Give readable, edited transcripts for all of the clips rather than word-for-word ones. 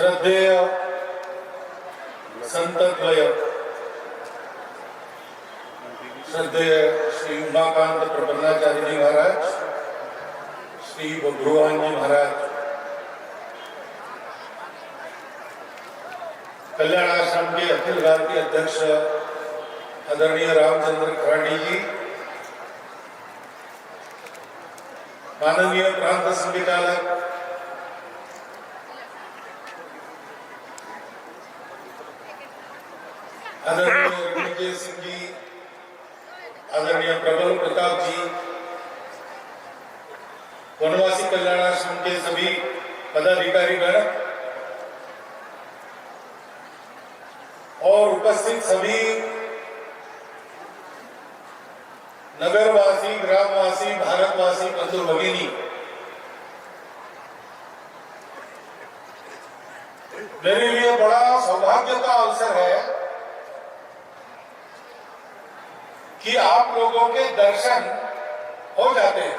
श्रद्धेय संतद्वय श्रद्धेय श्री उमाकांत प्रबंधाचार्य जी महाराज, श्री बब्रुवान जी महाराज, कल्याण आश्रम के अखिल भारतीय अध्यक्ष आदरणीय रामचंद्र खराडी जी, माननीय प्रांत संचालक आदरणीय रणजीत सिंह जी, आदरणीय प्रबल प्रताप जी, वनवासी कल्याण आश्रम के सभी पदाधिकारी गण और उपस्थित सभी नगरवासी, ग्रामवासी, भारतवासी, बंधु भगिनी, मेरे लिए बड़ा सौभाग्य का अवसर है कि आप लोगों के दर्शन हो जाते हैं।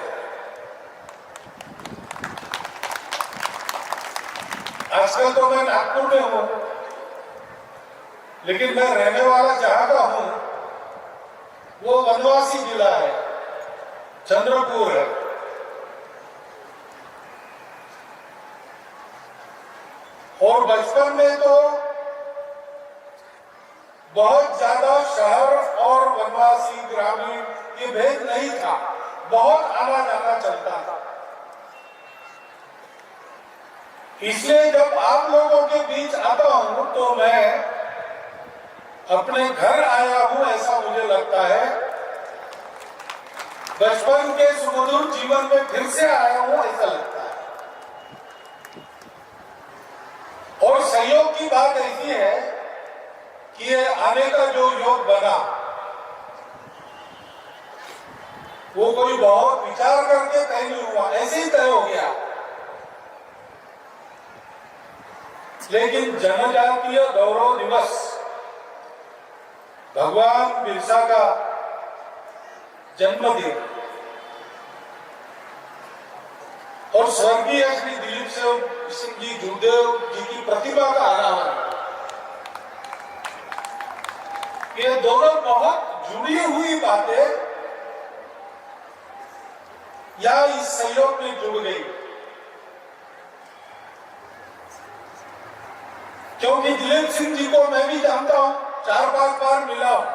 आजकल तो मैं नागपुर में हूं, लेकिन मैं रहने वाला जहां का हूं वो वनवासी जिला है, चंद्रपुर है। और बचपन में तो बहुत ज्यादा शहर और वनवासी ग्रामीण ये भेद नहीं था, बहुत आना जाना चलता था। इसलिए जब आप लोगों के बीच आता हूं तो मैं अपने घर आया हूं ऐसा मुझे लगता है। बचपन के सुमधुर जीवन में फिर से आया हूं ऐसा लगता है। और सहयोग की बात ऐसी है कि ये आने का जो योग बना वो कोई बहुत विचार करके तय नहीं हुआ, ऐसे ही तय हो गया। लेकिन जनजातीय गौरव दिवस, भगवान बिरसा का जन्मदिन और स्वर्गीय श्री दिलीप सिंह जी जुगदेव जी की प्रतिभा का अनावरण, ये दोनों बहुत जुड़ी हुई बातें या इस सहयोग में जुड़ गई। क्योंकि दिलीप सिंह जी को मैं भी जानता हूं, 4-5 बार मिला हूं,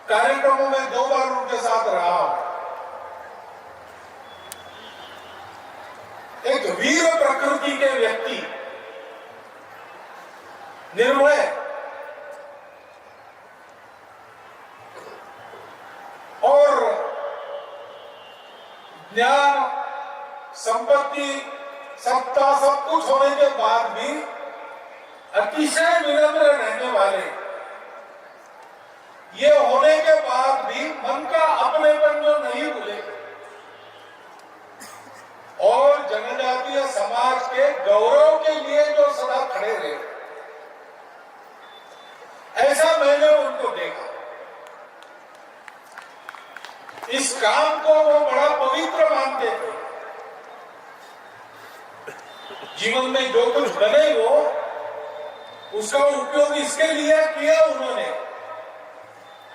कार्यक्रमों में 2 बार उनके साथ रहा हूं। एक वीर प्रकृति के व्यक्ति, निर्भय और ज्ञान, संपत्ति, सत्ता सब कुछ होने के बाद भी अतिशय विनम्र रहने वाले, ये होने के बाद भी मन का अपनेपन जो नहीं भूले और जनजातीय समाज के गौरव के लिए जो सदा खड़े रहे, ऐसा मैंने उनको देखा। इस काम को वो बड़ा पवित्र मानते थे। जीवन में जो कुछ बने वो उसका उपयोग इसके लिए किया उन्होंने।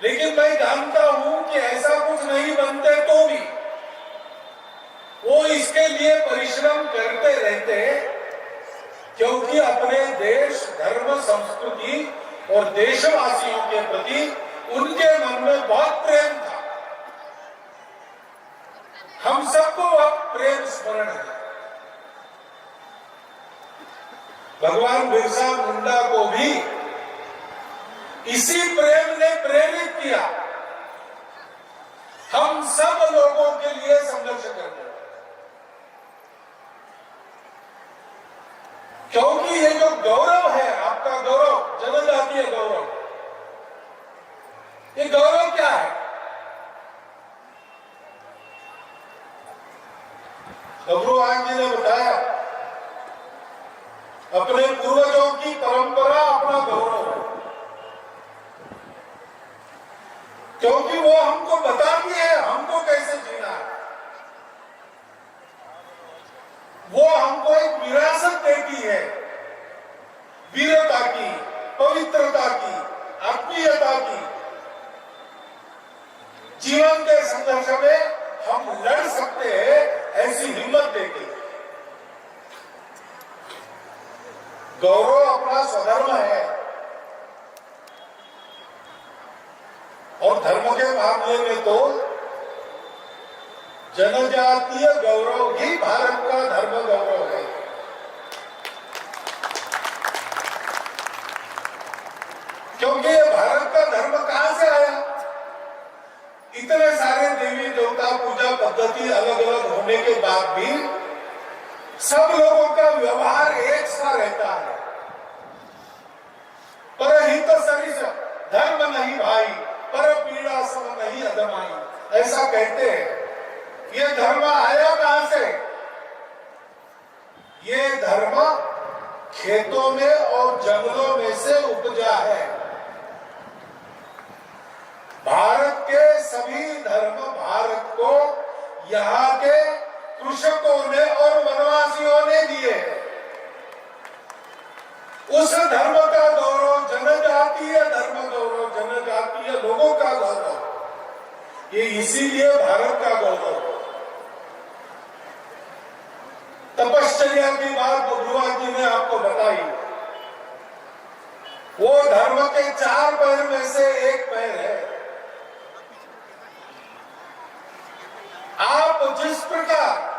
लेकिन मैं जानता हूं कि ऐसा कुछ नहीं बनते तो भी वो इसके लिए परिश्रम करते रहते, क्योंकि अपने देश, धर्म, संस्कृति और देशवासियों के प्रति उनके मन में बहुत प्रेम था। हम सबको अब प्रेम स्मरण है। भगवान बिरसा मुंडा को भी इसी प्रेम ने प्रेरित किया हम सब लोगों के लिए संघर्ष करने। क्योंकि ये जो गौरव है, आपका गौरव, जनजातीय गौरव, ये गौरव क्या है? बब्रुवान जी ने बताया, अपने पूर्वजों की परंपरा अपना गौरव है, क्योंकि वो हमको बताती है हमको कैसे जीना है। वो हमको एक विरासत देती है वीरता की, पवित्रता की, आत्मीयता की, जीवन के संघर्ष में हम लड़ सकते हैं, ऐसी हिम्मत देती है। गौरव अपना स्वधर्म है और धर्म के मामले में तो जनजातीय गौरव ही भारत का धर्म गौरव है। क्योंकि ये भारत का धर्म कहां से आया? इतने सारे देवी देवता पूजा पद्धति अलग अलग होने के बाद भी सब लोगों का व्यवहार एक सा रहता है। परहित सरिस धर्म नहीं भाई, पर पीड़ा सम नहीं अदमाई, ऐसा कहते हैं। ये धर्म आया कहां से? ये धर्म खेतों में और जंगलों में से उपजा है। भारत के सभी धर्म भारत को यहाँ के कृषकों ने और वनवासियों ने दिए। उस धर्म का गौरव, जनजातीय धर्म गौरव, जनजातीय लोगों का गौरव, ये इसीलिए भारत का गौरव। तपश्चर्या की बात गुरुवार जी ने आपको बताई। वो धर्म के 4 पैर में से एक पैर है। आप जिस प्रकार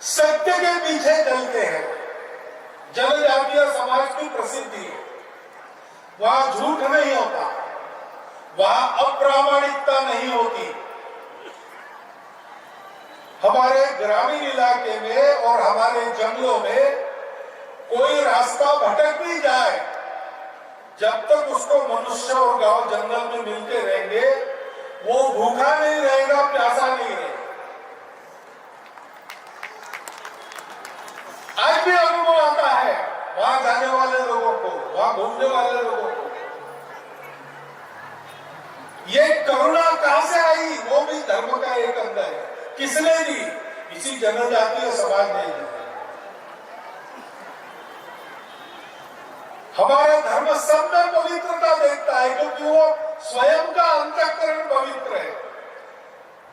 सत्य के पीछे चलते हैं, जनजातीय समाज की प्रसिद्धि है, वहां झूठ नहीं होता, वहां अप्रामाणिकता नहीं होती। हमारे ग्रामीण इलाके में और हमारे जंगलों में कोई रास्ता भटक भी जाए, जब तक उसको मनुष्य और गांव जंगल में मिलते रहेंगे, वो भूखा नहीं रहेगा, प्यासा नहीं रहेगा। आज भी अनुभव आता है वहां जाने वाले लोगों को, वहां घूमने वाले लोगों को। ये करुणा कहां से आई? वो भी धर्म का एक अंग है। किसने दी? इसी जनजातीय समाज ने दी। हमारा धर्म सब में पवित्रता देखता है, क्योंकि वो स्वयं का अंतःकरण पवित्र है।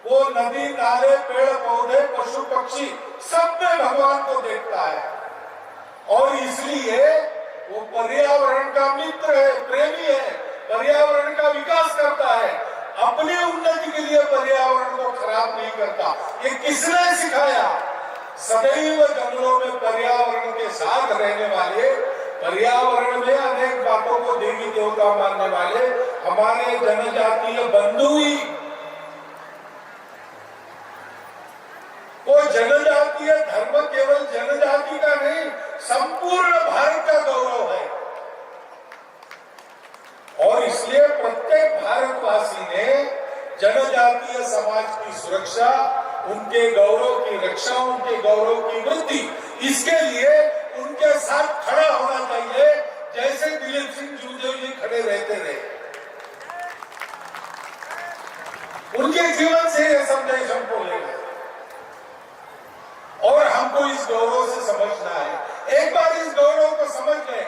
वो नदी, नाले, पेड़ पौधे, पशु पक्षी सब में भगवान को देखता है और इसलिए वो पर्यावरण का मित्र है, प्रेमी है, पर्यावरण का विकास करता है, अपनी उन्नति के लिए पर्यावरण को खराब नहीं करता। ये किसने सिखाया? सदैव जंगलों में पर्यावरण के साथ रहने वाले, पर्यावरण में अनेक बातों को देवी देवता मानने वाले हमारे जनजातीय बंधु ही। वो जनजातीय धर्म केवल जनजाति का नहीं, संपूर्ण भारत का गौरव है और इसलिए प्रत्येक भारतवासी ने जनजातीय समाज की सुरक्षा, उनके गौरव की रक्षा, उनके गौरव की वृद्धि, इसके लिए उनके साथ खड़ा होना चाहिए, जैसे दिलीप सिंह जूदेव जी खड़े रहते रहे। उनके जीवन से यह संदेश हमको लेना है और हमको इस गौरव से समझना है। एक बार इस गौरव को समझ गए,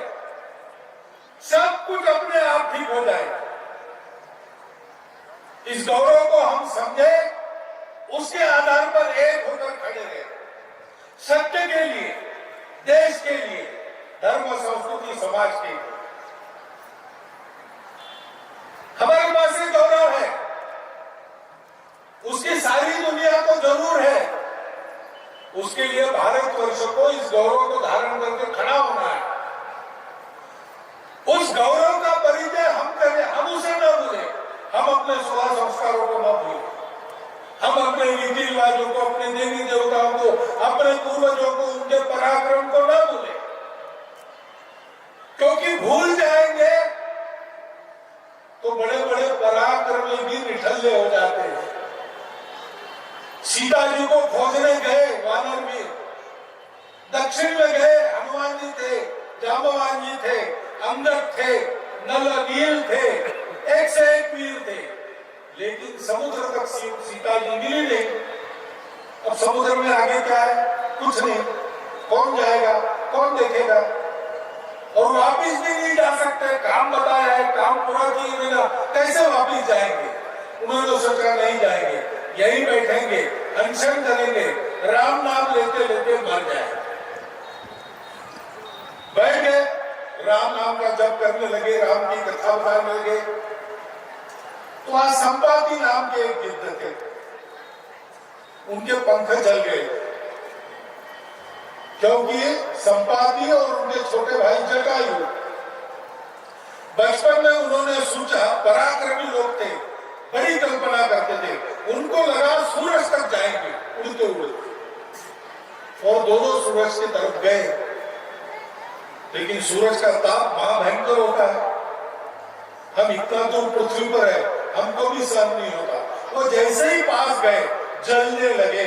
सब कुछ अपने आप ठीक हो जाएगा। इस गौरव को हम समझे, उसके आधार पर एक होकर खड़े रहे, सत्य के लिए, देश के लिए, धर्म, संस्कृति, समाज के लिए। हमारे पास एक गौरव है, उसकी सारी दुनिया को जरूर है। उसके लिए भारतवर्ष को इस गौरव को धारण करके खड़ा होना है। उस गौरव का परिचय हम करें, हम उसे न भूलें, हम अपने स्वभाव संस्कारों को न भूलें, हम अपने रीति रिवाजों को, अपने देवी देवताओं को, अपने पूर्वजों को, उनके पराक्रम को न भूलें, क्योंकि भूल जाएंगे तो बड़े बड़े पराक्रमी भी निठल्ले हो जाते हैं। सीता जी को खोजने गए वानर वीर, दक्षिण में गए हनुमान जी थे, जांबवान जी थे, अंगद थे, नल नील थे, एक से एक वीर थे, लेकिन समुद्र तक सीता जी मिली नहीं। अब समुद्र में आगे क्या है? कुछ नहीं। कौन जाएगा? कौन देखेगा? और वापिस भी नहीं जा सकते, काम बताया है, काम पूरा किए बिना कैसे वापिस जाएंगे? उन्होंने तो सोचा नहीं जाएंगे, यही बैठेंगे, अनशन करेंगे, राम नाम लेते लेते मर जाएंगे। बैठ गए, राम नाम का जप करने लगे, राम की कथा बताने लगे। तो आज संपाति नाम के एक गिद्ध थे, उनके पंख जल गए, क्योंकि संपाति और उनके छोटे भाई जटायु बचपन में उन्होंने सोचा, पराक्रमी लोग थे, बड़ी कल्पना करते थे, उनको लगा सूरज तक जाएंगे उड़ते उड़ते, और दोनों सूरज की तरफ गए। लेकिन सूरज का ताप महाभयंकर होता है, हम इतना दूर पृथ्वी पर है, हमको भी सहन नहीं होता। वो जैसे ही पास गए, जलने लगे।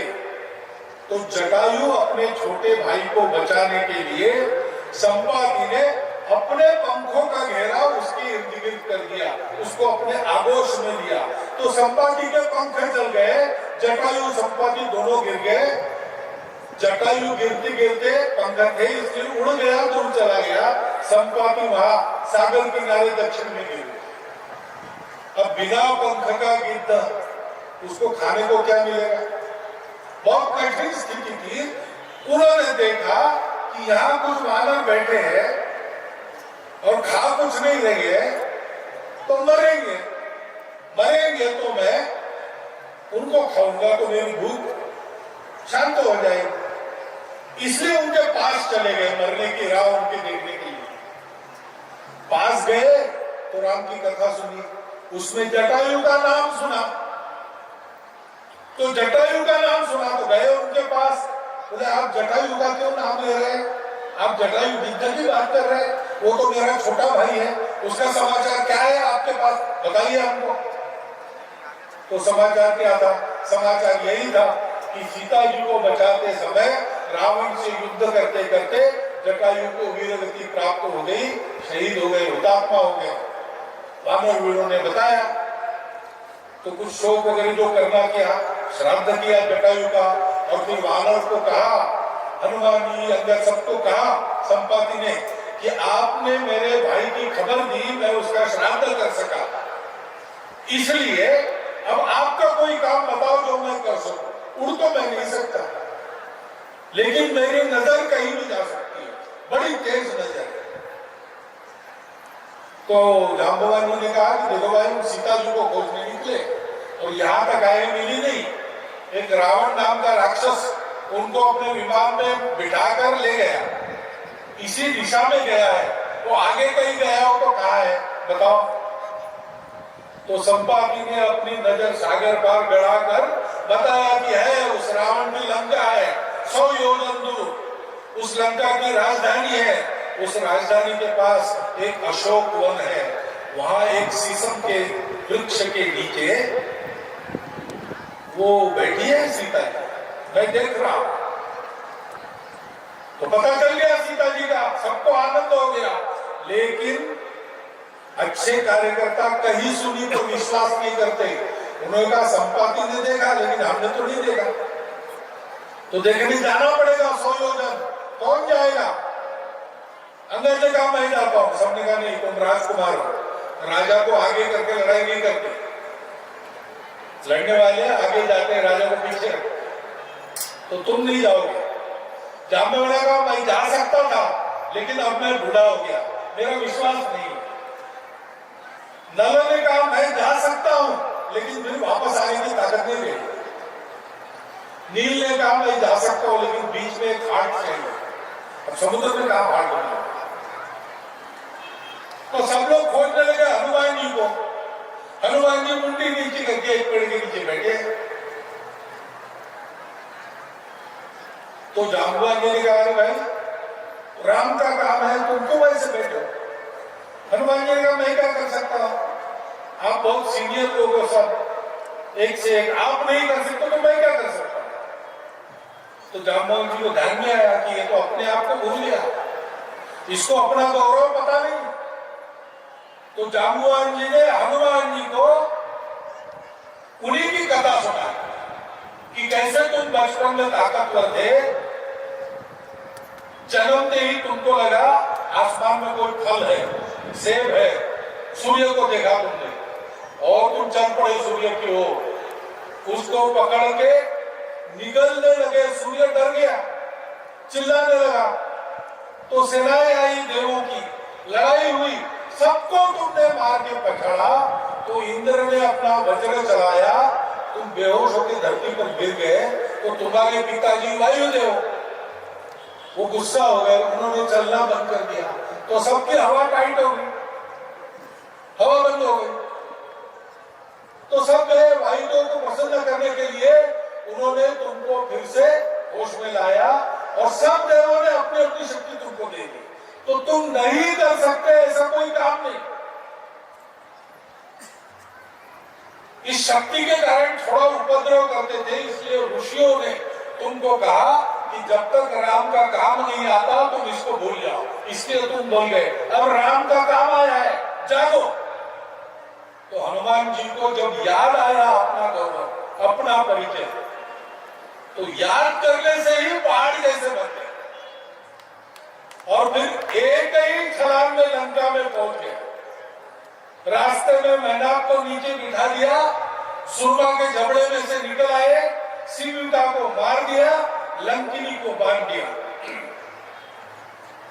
तो जटायु अपने छोटे भाई को बचाने के लिए संपाति ने अपने पंखों का घेरा उसके इर्द गिर्द कर दिया, उसको अपने आगोश में लिया। तो संपाति के पंख जल गए, जटायु संपाति दोनों गिर गए। जटायु गिरते गिरते पंख थे इसलिए उड़ गया, दूर चला गया। संपाति वहां सागर किनारे दक्षिण में गिर गया। अब बिना पंख का गिद्ध, उसको खाने को क्या मिलेगा? बहुत कठिन स्थिति थी। उन्होंने देखा कि यहाँ कुछ वानर बैठे हैं और खा कुछ नहीं रहे, तो मरेंगे, मरेंगे तो मैं उनको खाऊंगा तो मेरी भूख शांत हो जाएगी। इसलिए उनके पास चले गए, मरने की राह उनके देखने के लिए। पास गए तो राम की कथा सुनी, उसमें जटायु का नाम सुना। तो जटायु का नाम सुना तो गए उनके पास, बोले आप जटायु का क्यों नाम ले रहे हैं? आप जटायु गिद्ध की बात कर रहे हैं, वो तो मेरा छोटा भाई है, उसका समाचार क्या है आपके पास, बताइए हमको। तो समाचार क्या था? समाचार यही था कि सीता जी को बचाते समय रावण से युद्ध करते करते जटायु को वीरगति प्राप्त हो गई, शहीद हो गए, हुतात्मा हो गए। वानर वीरों ने बताया तो कुछ शोक वगैरह जो करना किया, श्राद्ध किया जटायु का, और फिर वानर को कहा, हनुमान जी अंदर सबको कहा संपाति ने कि आपने मेरे भाई की खबर दी, मैं उसका श्राद्ध कर सका, इसलिए अब आपका कोई काम बताओ जो मैं कर सकूं। उड़ तो मैं नहीं सकता, लेकिन मेरी नजर कहीं भी जा सकती है, बड़ी तेज नजर है। तो जांबवानी ने कहा कि देखो भाई, हम सीता जी को खोजने निकले और यहाँ तक आए, मिली नहीं। एक रावण नाम का राक्षस उनको अपने विमान में बिठाकर ले गया, इसी दिशा में गया है, वो आगे कहीं गया हो तो कहाँ है बताओ। तो संपाति ने अपनी नजर सागर पार गड़ाकर बताया कि है, उस रावण की लंका है 100 योजन दूर, उस लंका की राजधानी है, उस राजधानी के पास एक अशोक वन है, वहां एक शीशम के वृक्ष के नीचे वो बैठी है सीता जी, मैं देख रहा हूं। तो पता चल गया सीता जी का, सबको आनंद हो गया। लेकिन अच्छे कार्यकर्ता कहीं सुनी तो विश्वास नहीं करते। उन्होंने कहा संपाति ने देखा, लेकिन हमने तो नहीं देखा, तो देखने जाना पड़ेगा 100 योजन, कौन जाएगा? अंदर ने कहा मैं जाता हूं, सबने कहा नहीं, तुम राजकुमार हो, राजा को आगे करके लड़ाई नहीं करते, लड़ने वाले आगे जाते हैं, राजा को पीछे, तो तुम नहीं जाओगे। जामवंत ने कहा मैं जा सकता था, लेकिन अब मैं बूढ़ा हो गया, मेरा विश्वास नहीं। नल ने कहा मैं जा सकता हूं, लेकिन फिर वापस आने की ताकत नहीं रही। नील ने कहा मैं जा सकता हूं, लेकिन बीच में एक घाट चाहिए। अब समुद्र में कहा घाट बना, तो सब लोग खोजने लगे हनुमान जी को। हनुमान जी मुंडी नीचे करके एक पेड़ के नीचे बैठे। तो जांबवान जी ने कहा अरे भाई, राम का काम है, तुम क्यों वैसे बैठो? हनुमान जी ने कहा मैं क्या कर सकता हूं, आप बहुत सीनियर लोग हो, सब एक से एक, आप नहीं कर सकते तो मैं क्या कर सकता हूं? तो जांबवान जी को ध्यान में आया कि ये तो अपने आप को भूल गया, इसको अपना गौरव पता नहीं। तो जांबवान जी ने हनुमान जी को उन्हीं की कथा सुनाई कि कैसे तुम बचपन में ताकतवर थे, जन्मते ही तुमको लगा आसमान में कोई फल है, सेब है, सूर्य को देखा तुमने और तुम चल पड़े सूर्य की ओर, उसको पकड़ के निगलने लगे, सूर्य डर गया, चिल्लाने लगा, तो सेनाएं आई देवों की, लड़ाई हुई, सबको तुमने मार के पकड़ा, तो इंद्र ने अपना वज्र चलाया, तुम बेहोश होकर धरती पर गिर गए, तो तुम्हारे पिताजी वायुदेव वो गुस्सा हो गए, उन्होंने चलना बंद कर दिया, तो सबकी हवा टाइट हो गई, हवा बंद हो गई, तो सब गए वायुदेव को प्रसन्न करने के लिए, उन्होंने तुमको फिर से होश में लाया और सब देवों ने अपनी अपनी शक्ति तुमको दे दी, तो तुम नहीं कर सकते ऐसा कोई काम नहीं। इस शक्ति के कारण थोड़ा उपद्रव करते थे, इसलिए ऋषियों ने तुमको कहा कि जब तक राम का काम नहीं आता तुम इसको भूल जाओ, इसलिए तुम भूल गए, अब राम का काम आया है, जागो। तो हनुमान जी को जब याद आया अपना गौरव, अपना परिचय, तो याद करने से ही पहाड़ जैसे बन गए और फिर एक ही छलांग में लंका में पहुंच गए। रास्ते में मेनाक को नीचे बिठा दिया, सुरमा के जबड़े में से निकल आए, सीता को मार दिया, लंकिनी को बांध दिया,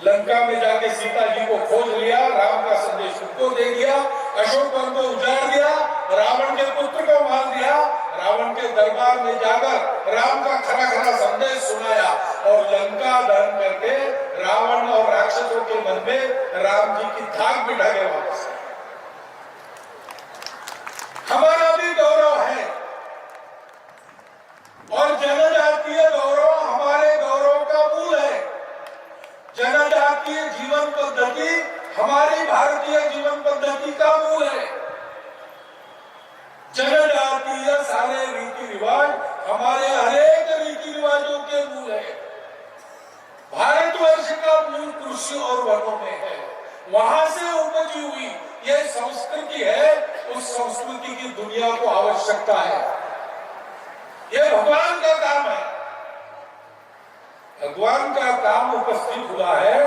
लंका में जाके सीता जी को खोज लिया, राम का संदेश उनको दे दिया, अशोक वन को उजाड़ दिया, रावण के पुत्र को मार दिया, रावण के दरबार में जाकर राम का खरा खरा संदेश सुनाया और लंका दहन करके रावण और राक्षसों के मन में राम जी की धाक बिठा के वापस। हमारा भी गौरव है और जनजातीय गौरव हमारे गौरव का मूल है। जनजातीय जीवन पद्धति हमारी भारतीय जीवन पद्धति का मूल है। जनजातीय सारे रीति रिवाज हमारे हरेक रीति रिवाजों के मूल है। भारतवर्ष का मूल कृषि और वनों में है, वहां से उपजी हुई यह संस्कृति है, उस संस्कृति की दुनिया को आवश्यकता है। यह भगवान का काम है, भगवान का काम उपस्थित हुआ है।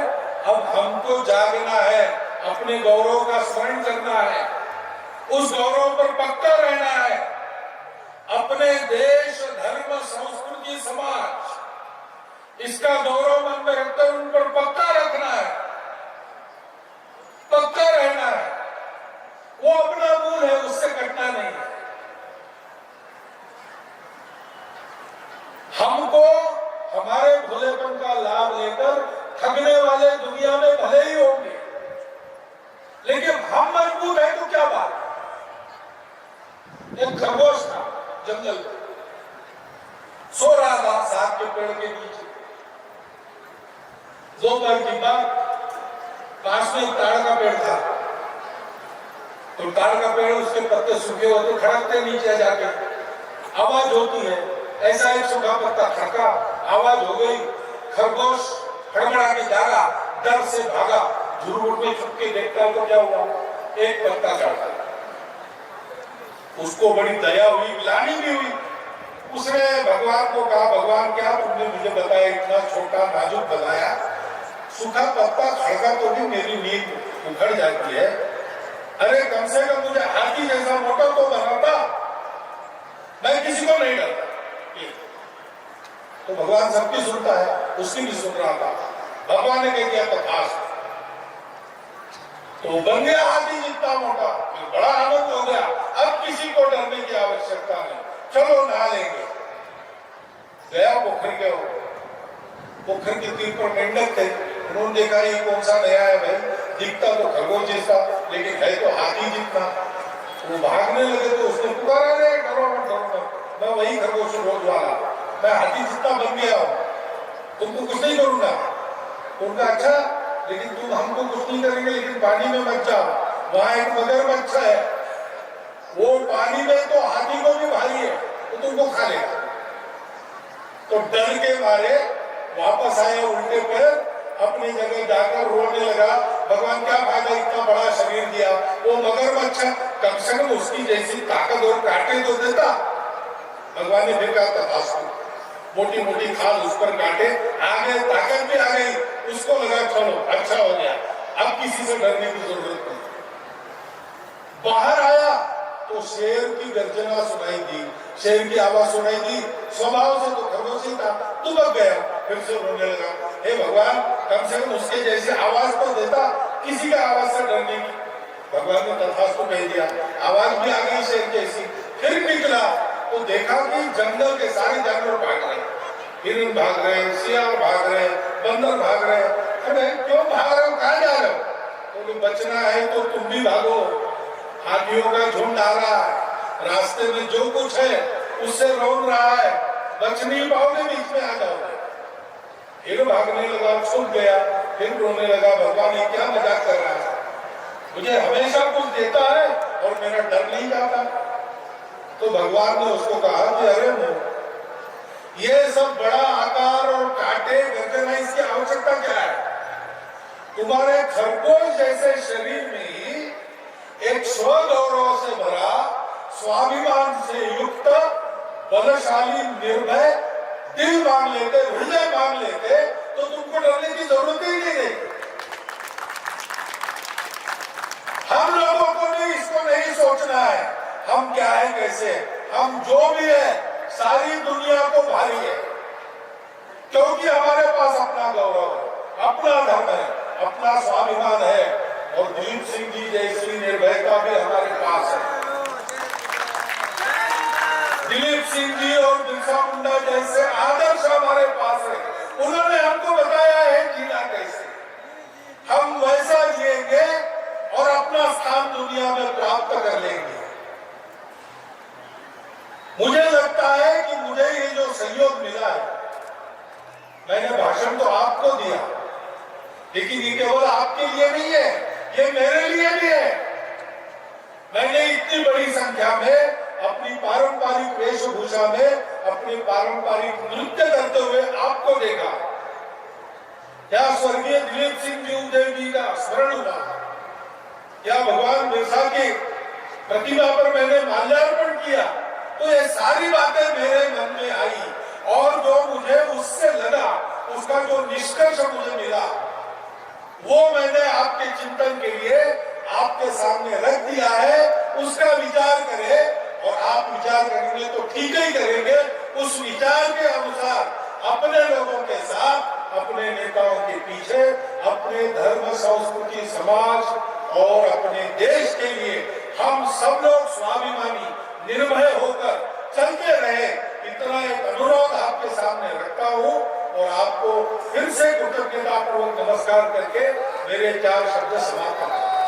अब हमको जागना है, अपने गौरव का स्मरण करना है, उस गौरव पर पक्का रहना है। अपने देश, धर्म, संस्कृति, समाज, इसका गौरव मन में रखकर उन पर पक्का रखना है, पक्का रहना है। वो अपना मूल है, उससे कटना नहीं है। हमको हमारे भोलेपन का लाभ लेकर ठगने वाले दुनिया में भले ही होंगे, लेकिन हम मजबूत है तो क्या बात। एक खरगोश था जंगल में, सो रहा था साग के पेड़ के नीचे। दोपहर की बात, पास में एक ताड़ का पेड़ था, तो ताड़ का पेड़ उसके पत्ते सूखे होते, खड़कते नीचे जाके आवाज होती है, ऐसा एक सूखा पत्ता खड़का, आवाज हो गई, खरगोश हड़बड़ा के जागा, डर से भागा, झुरमुट में छुप के देखता तो क्या हुआ, एक पत्ता चढ़ा। उसको बड़ी दया हुई, ग्लानि भी हुई। उसने भगवान को कहा, भगवान क्या तुमने मुझे बताया, इतना छोटा नाजुक बताया, सूखा पत्ता खड़का तो भी मेरी नींद उखड़ जाती है। अरे कम से कम मुझे हाथी जैसा मोटा तो बनाता, मैं किसी को नहीं डरता। तो भगवान सबकी सुनता है, उसकी भी सुन रहा था। भगवान ने कह दिया तथास्तु, तो बन गया हाथी जितना मोटा। बड़ा आनंद हो गया, अब किसी को डरने की आवश्यकता नहीं, चलो नहा लेंगे। गया पोखर के, पोखर के तीर पर मेंढक थे, उन्होंने देखा ये कौन सा नया है भाई, दिखता तो खरगोश जैसा लेकिन है तो हाथी जितना। वो भागने लगे तो उसने पुकारा, रे डरो मत, डरो मत, मैं वही खरगोश रोज वाला, मैं हाथी जितना बन गया हूं, तुमको कुछ नहीं करूंगा। उनका अच्छा, लेकिन तुम हमको कुछ नहीं करेंगे, लेकिन पानी में मत जाओ, वहां एक मगरमच्छ है, वो पानी में तो हाथी को भी भारी है, तो तुमको खा लेगा। तो डर के मारे वापस आए उल्टे पैर, अपनी जगह जाकर रोने लगा, भगवान क्या फायदा इतना बड़ा शरीर दिया, वो मगरमच्छ कम से कम उसकी जैसी ताकत और काटे तो देता। भगवान ने फिर कहा तथास्तु, मोटी मोटी खाल उस पर काटे, आगे ताकत भी आ गई, उसको लगा चलो अच्छा हो गया, अब किसी से डरने की जरूरत नहीं। बाहर आया तो शेर की गर्जना सुनाई दी, शेर की आवाज सुनाई दी, स्वभाव से तो खरगोशी था, दुबक गया, फिर से रोने लगा, हे भगवान कम से कम उसके जैसी आवाज तो देता, किसी का आवाज से डरने की। भगवान ने तथास्तु कह दिया, आवाज भी आ गई शेर जैसी। फिर निकला तो देखा कि जंगल के सारे जानवर भाग रहे, हिरण भाग रहे, सियार भाग रहे, बंदर भाग रहे। अरे क्यों भाग रहे हो, कहाँ जा रहे हो? तो बचना है तो तुम भी भागो, हाथियों का झुंड आ रहा है, रास्ते में जो कुछ है उससे रोक रहा है, बच नहीं पाओगे, बीच में आ जाओगे। फिर भागने लगा, छूट गया, फिर रोने लगा, भगवान ये क्या मजाक कर रहा है, मुझे हमेशा कुछ देता है और मेरा डर नहीं जाता। तो भगवान ने उसको कहा कि अरे ये सब बड़ा आकार और कांटे गर्जना, इसकी आवश्यकता क्या है? तुम्हारे खरगोश जैसे शरीर में ही एक स्वगौरव से भरा, स्वाभिमान से युक्त, बलशाली, निर्भय दिल मांग लेते, हृदय मांग लेते, तो तुमको डरने की जरूरत ही नहीं है। हम लोगों को भी इसको नहीं सोचना है हम क्या है, कैसे, हम जो भी है सारी दुनिया को भारी है, क्योंकि हमारे पास अपना गौरव है, अपना धर्म है, अपना स्वाभिमान है, और दिलीप सिंह जी जैसी निर्भयता भी हमारे पास है। दिलीप सिंह जी और बिरसा मुंडा जैसे आदर्श हमारे पास है, उन्होंने हमको बताया है जीना कैसे, हम वैसा जिएंगे और अपना स्थान दुनिया में प्राप्त कर लेंगे। मुझे लगता है कि मुझे ये जो सहयोग मिला है, मैंने भाषण तो आपको दिया, लेकिन ये केवल आपके लिए नहीं है, ये मेरे लिए भी है। मैंने इतनी बड़ी संख्या में अपनी पारंपरिक वेशभूषा में, अपने पारंपरिक नृत्य करते हुए आपको देखा। क्या स्वर्गीय दिलीप सिंह जी उदय जी का स्मरण हुआ, क्या भगवान बिरसा की प्रतिमा पर मैंने माल्यार्पण किया, तो ये सारी बातें मेरे मन में आई, और जो मुझे उससे लगा, उसका जो निष्कर्ष मुझे मिला, वो मैंने आपके चिंतन के लिए आपके सामने रख दिया है। उसका विचार करें, और आप विचार करेंगे तो ठीक ही करेंगे, उस विचार के अनुसार अपने लोगों के साथ, अपने नेताओं के पीछे, अपने धर्म, संस्कृति, समाज और अपने देश के लिए हम सब लोग स्वाभिमानी, निर्भय होकर चलते रहे, इतना एक अनुरोध आपके सामने रखता हूँ, और आपको फिर से कृतज्ञता पूर्वक नमस्कार करके मेरे 4 शब्द समाप्त करता हूं।